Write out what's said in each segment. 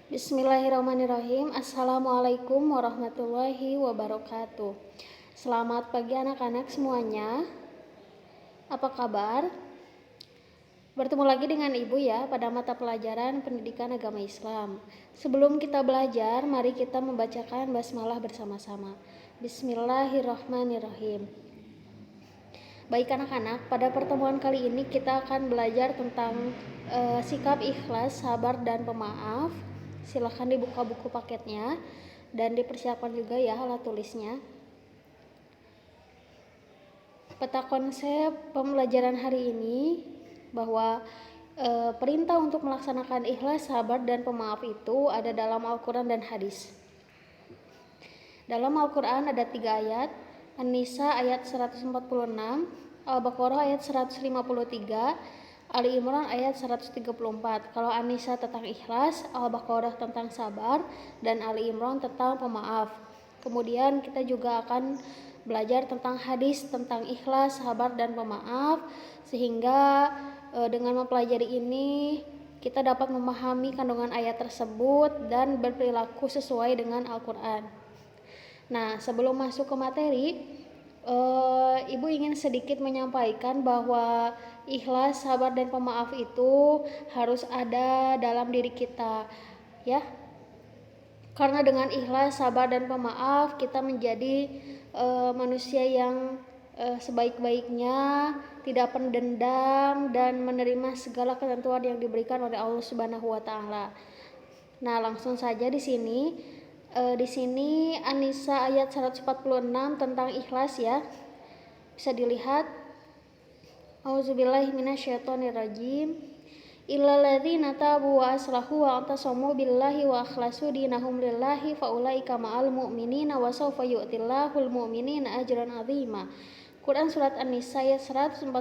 Bismillahirrahmanirrahim. Assalamualaikum warahmatullahi wabarakatuh. Selamat pagi anak-anak semuanya. Apa kabar? Bertemu lagi dengan Ibu ya pada mata pelajaran Pendidikan Agama Islam. Sebelum kita belajar, mari kita membacakan basmalah bersama-sama. Bismillahirrahmanirrahim. Baik anak-anak, pada pertemuan kali ini kita akan belajar tentang sikap ikhlas, sabar, dan pemaaf. Silahkan dibuka buku paketnya dan dipersiapkan juga ya alat tulisnya. Peta konsep pembelajaran hari ini bahwa perintah untuk melaksanakan ikhlas, sabar, dan pemaaf itu ada dalam Al-Quran dan hadis. Dalam Al-Quran ada 3 ayat, An-Nisa ayat 146, Al-Baqarah ayat 153, Ali Imran ayat 134. Kalau An-Nisa tentang ikhlas, Al-Baqarah tentang sabar, dan Ali Imran tentang pemaaf. Kemudian kita juga akan belajar tentang hadis tentang ikhlas, sabar, dan pemaaf, sehingga dengan mempelajari ini kita dapat memahami kandungan ayat tersebut dan berperilaku sesuai dengan Al-Quran. Nah, sebelum masuk ke materi, Ibu ingin sedikit menyampaikan bahwa ikhlas, sabar, dan pemaaf itu harus ada dalam diri kita, ya. Karena dengan ikhlas, sabar, dan pemaaf kita menjadi manusia yang sebaik-baiknya, tidak pendendam, dan menerima segala ketentuan yang diberikan oleh Allah Subhanahu wa Ta'ala. Nah, langsung saja di sini. Di sini An-Nisa ayat 146 tentang ikhlas ya. Bisa dilihat. Auzubillahi minasyaitonirrajim. Illal ladzina tabu wa aslahu wa antasamu billahi wa akhlasu dinahum lillahi faulaika ma'al mu'minina wa sawfa yu'tillahul mu'minina ajran 'azima. Quran surat An-Nisa ayat 146.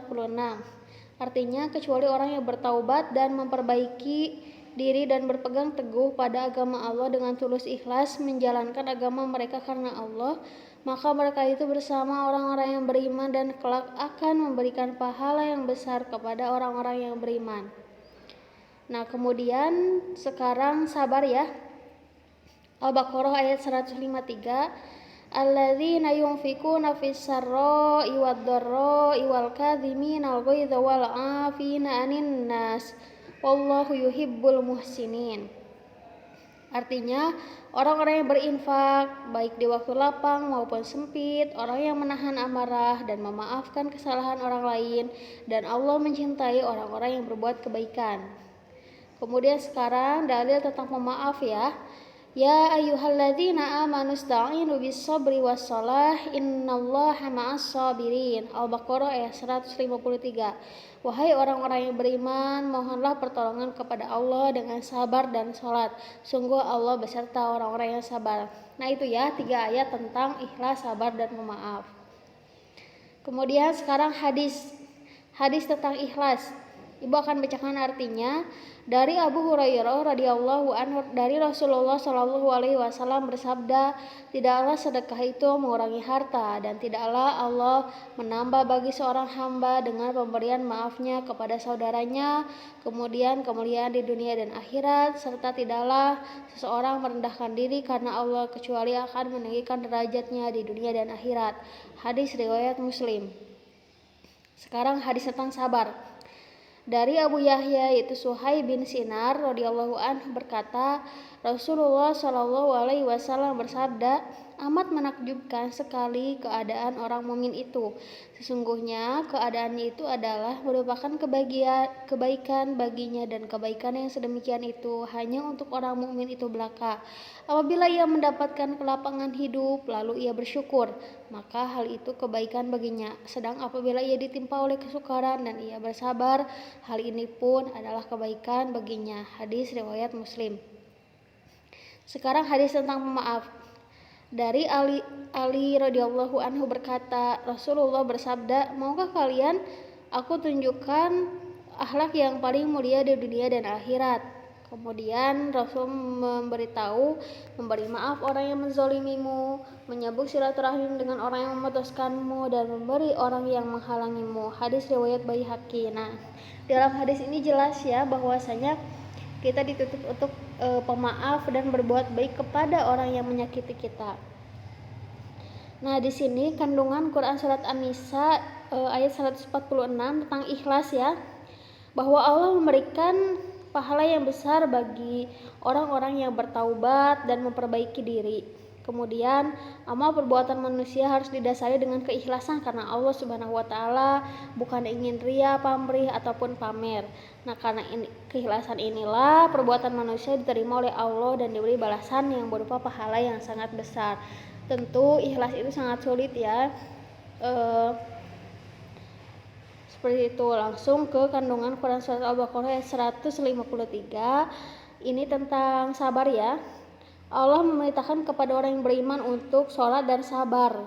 Artinya kecuali orang yang bertaubat dan memperbaiki diri dan berpegang teguh pada agama Allah dengan tulus ikhlas menjalankan agama mereka karena Allah, maka mereka itu bersama orang-orang yang beriman dan kelak akan memberikan pahala yang besar kepada orang-orang yang beriman. Nah, kemudian sekarang sabar ya. Al-Baqarah ayat 153. Alladzina yunfikuna fis-sarra'i wad-dharra'i wal kadhiminal ghaidha wal 'afina 'anin nas. Wallahu yuhibbul muhsinin. Artinya orang-orang yang berinfak baik di waktu lapang maupun sempit, orang yang menahan amarah dan memaafkan kesalahan orang lain, dan Allah mencintai orang-orang yang berbuat kebaikan. Kemudian sekarang dalil tentang pemaaf ya. Ya ayyuhalladzina amanu ista'inu bis-sabri was-shalah innallaha ma'as-sabirin. Al-Baqarah ayat 153. Wahai orang-orang yang beriman, mohonlah pertolongan kepada Allah dengan sabar dan sholat. Sungguh Allah beserta orang-orang yang sabar. Nah itu ya 3 ayat tentang ikhlas, sabar, dan pemaaf. Kemudian sekarang hadis tentang ikhlas. Ibu akan bacakan artinya. Dari Abu Hurairah radhiyallahu anhu, dari Rasulullah shallallahu alaihi wasallam bersabda, tidaklah sedekah itu mengurangi harta, dan tidaklah Allah menambah bagi seorang hamba dengan pemberian maafnya kepada saudaranya, kemudian kemuliaan di dunia dan akhirat, serta tidaklah seseorang merendahkan diri karena Allah kecuali akan meninggikan derajatnya di dunia dan akhirat. Hadis riwayat Muslim. Sekarang hadis tentang sabar. Dari Abu Yahya yaitu Suhaib bin Sinar radhiyallahu anhu berkata, Rasulullah shallallahu alaihi wasallam bersabda, amat menakjubkan sekali keadaan orang mukmin itu. Sesungguhnya keadaannya itu adalah merupakan kebaikan baginya, dan kebaikan yang sedemikian itu hanya untuk orang mukmin itu belaka. Apabila ia mendapatkan kelapangan hidup lalu ia bersyukur, maka hal itu kebaikan baginya. Sedang apabila ia ditimpa oleh kesukaran dan ia bersabar, hal ini pun adalah kebaikan baginya. Hadis riwayat Muslim. Sekarang hadis tentang pemaaf. Dari Ali radhiyallahu anhu berkata, Rasulullah bersabda, maukah kalian aku tunjukkan akhlak yang paling mulia di dunia dan akhirat? Kemudian Rasul memberi maaf orang yang menzalimimu, menyambung silaturahim dengan orang yang memutuskanmu, dan memberi orang yang menghalangimu. Hadis riwayat Baihaqi. Nah, dalam hadis ini jelas ya bahwasanya kita dituntut untuk pemaaf dan berbuat baik kepada orang yang menyakiti kita. Nah, di sini kandungan Quran surat An-Nisa ayat 146 tentang ikhlas ya, bahwa Allah memberikan pahala yang besar bagi orang-orang yang bertaubat dan memperbaiki diri. Kemudian amal perbuatan manusia harus didasari dengan keikhlasan karena Allah Subhanahu wa taala bukan ingin ria, pamrih ataupun pamer. Nah, karena keikhlasan inilah perbuatan manusia diterima oleh Allah dan diberi balasan yang berupa pahala yang sangat besar. Tentu ikhlas itu sangat sulit ya. Seperti itu. Langsung ke kandungan Quran surat Al-Baqarah ayat 153. Ini tentang sabar ya. Allah memerintahkan kepada orang yang beriman untuk sholat dan sabar.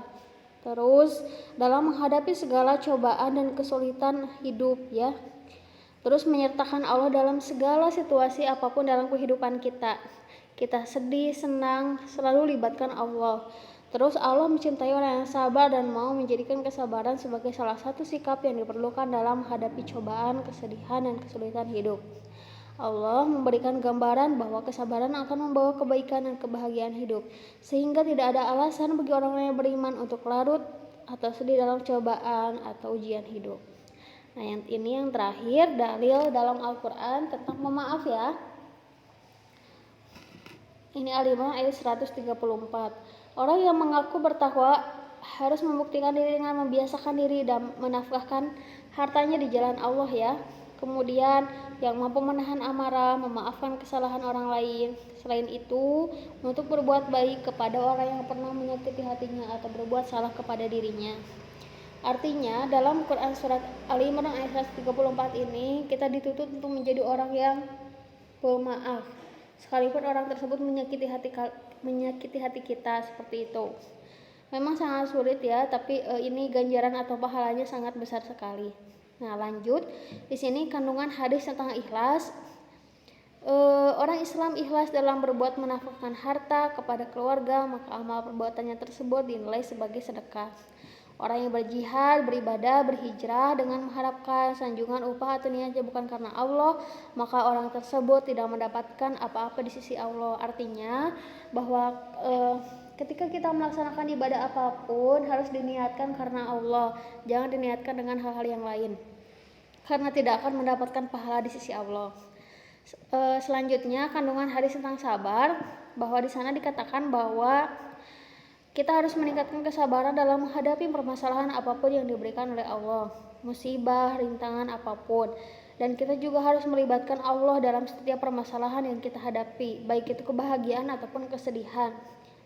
Terus dalam menghadapi segala cobaan dan kesulitan hidup ya. Terus menyertakan Allah dalam segala situasi apapun dalam kehidupan kita. Kita sedih, senang, selalu libatkan Allah. Terus Allah mencintai orang yang sabar dan mau menjadikan kesabaran sebagai salah satu sikap yang diperlukan dalam menghadapi cobaan, kesedihan, dan kesulitan hidup. Allah memberikan gambaran bahwa kesabaran akan membawa kebaikan dan kebahagiaan hidup, sehingga tidak ada alasan bagi orang-orang yang beriman untuk larut atau sedih dalam cobaan atau ujian hidup. Nah, yang terakhir dalil dalam Al-Quran tentang pemaaf ya. Ini Al-Imran ayat 134. Orang yang mengaku bertakwa harus membuktikan diri dengan membiasakan diri dan menafkahkan hartanya di jalan Allah ya. Kemudian yang mampu menahan amarah, memaafkan kesalahan orang lain. Selain itu, untuk berbuat baik kepada orang yang pernah menyakiti hatinya atau berbuat salah kepada dirinya. Artinya, dalam Quran surat Al-Imran ayat 134 ini, kita dituntut untuk menjadi orang yang pemaaf, sekalipun orang tersebut menyakiti hati kita seperti itu. Memang sangat sulit ya, tapi ini ganjaran atau pahalanya sangat besar sekali. Nah, lanjut. Di sini kandungan hadis tentang ikhlas. Orang Islam ikhlas dalam berbuat menafkahkan harta kepada keluarga, maka amal perbuatannya tersebut dinilai sebagai sedekah. Orang yang berjihad, beribadah, berhijrah dengan mengharapkan sanjungan upah atau niatnya bukan karena Allah, maka orang tersebut tidak mendapatkan apa-apa di sisi Allah. Artinya bahwa ketika kita melaksanakan ibadah apapun harus diniatkan karena Allah, jangan diniatkan dengan hal-hal yang lain, karena tidak akan mendapatkan pahala di sisi Allah. Selanjutnya kandungan hadis tentang sabar, bahwa di sana dikatakan bahwa kita harus meningkatkan kesabaran dalam menghadapi permasalahan apapun yang diberikan oleh Allah, musibah, rintangan apapun. Dan kita juga harus melibatkan Allah dalam setiap permasalahan yang kita hadapi, baik itu kebahagiaan ataupun kesedihan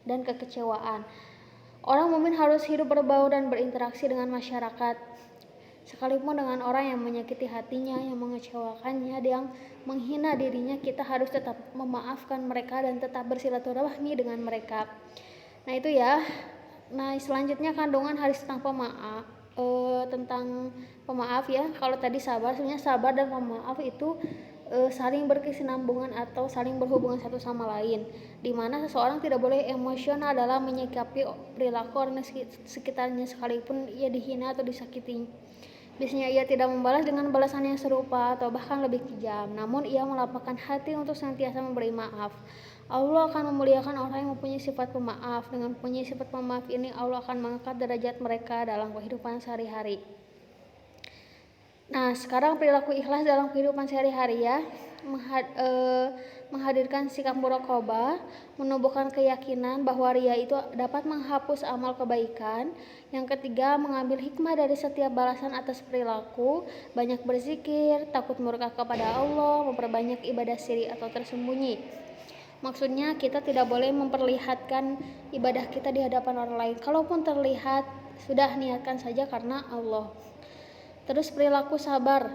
dan kekecewaan. Orang mukmin harus hidup berbaur dan berinteraksi dengan masyarakat, sekalipun dengan orang yang menyakiti hatinya, yang mengecewakannya, yang menghina dirinya, kita harus tetap memaafkan mereka dan tetap bersilaturahmi dengan mereka. Nah, itu ya. Nah, selanjutnya kandungan hadis tentang pemaaf ya. Kalau tadi sabar, sebenarnya sabar dan pemaaf itu saling berkesinambungan atau saling berhubungan satu sama lain, di mana seseorang tidak boleh emosional dalam menyikapi perilaku orang sekitarnya sekalipun ia dihina atau disakiti. Biasanya ia tidak membalas dengan balasan yang serupa atau bahkan lebih kejam, namun ia melapangkan hati untuk senantiasa memberi maaf. Allah akan memuliakan orang yang mempunyai sifat pemaaf. Dengan mempunyai sifat pemaaf ini, Allah akan mengangkat derajat mereka dalam kehidupan sehari-hari. Nah, sekarang perilaku ikhlas dalam kehidupan sehari-hari ya. Menghadirkan sikap muraqabah, menumbuhkan keyakinan bahwa ria itu dapat menghapus amal kebaikan. Yang ketiga, mengambil hikmah dari setiap balasan atas perilaku, banyak berzikir, takut murka kepada Allah, memperbanyak ibadah siri atau tersembunyi. Maksudnya kita tidak boleh memperlihatkan ibadah kita di hadapan orang lain. Kalaupun terlihat, sudah niatkan saja karena Allah. Terus perilaku sabar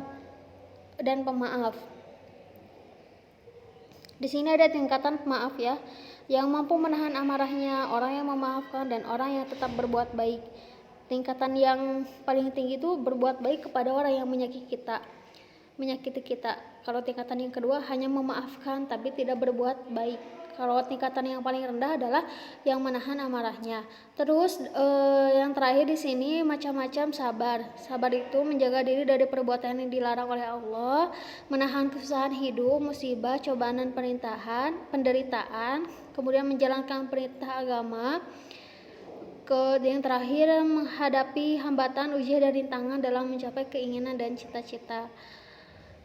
dan pemaaf. Di sini ada tingkatan pemaaf ya, yang mampu menahan amarahnya, orang yang memaafkan, dan orang yang tetap berbuat baik. Tingkatan yang paling tinggi itu berbuat baik kepada orang yang menyakiti kita. Kalau tingkatan yang kedua hanya memaafkan tapi tidak berbuat baik Kalau tingkatan yang paling rendah adalah yang menahan amarahnya. Terus yang terakhir di sini macam-macam sabar. Sabar itu menjaga diri dari perbuatan yang dilarang oleh Allah, menahan kesusahan hidup, musibah, cobaan dan penderitaan, kemudian menjalankan perintah agama. Yang terakhir menghadapi hambatan, ujian dan rintangan dalam mencapai keinginan dan cita-cita.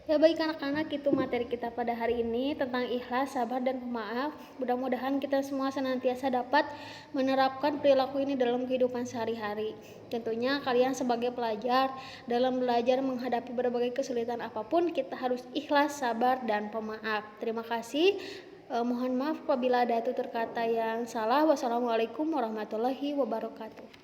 Ya baik anak-anak, itu materi kita pada hari ini tentang ikhlas, sabar, dan pemaaf. Mudah-mudahan kita semua senantiasa dapat menerapkan perilaku ini dalam kehidupan sehari-hari. Tentunya kalian sebagai pelajar, dalam belajar menghadapi berbagai kesulitan apapun, kita harus ikhlas, sabar, dan pemaaf. Terima kasih. Mohon maaf apabila ada tutur kata yang salah. Wassalamualaikum warahmatullahi wabarakatuh.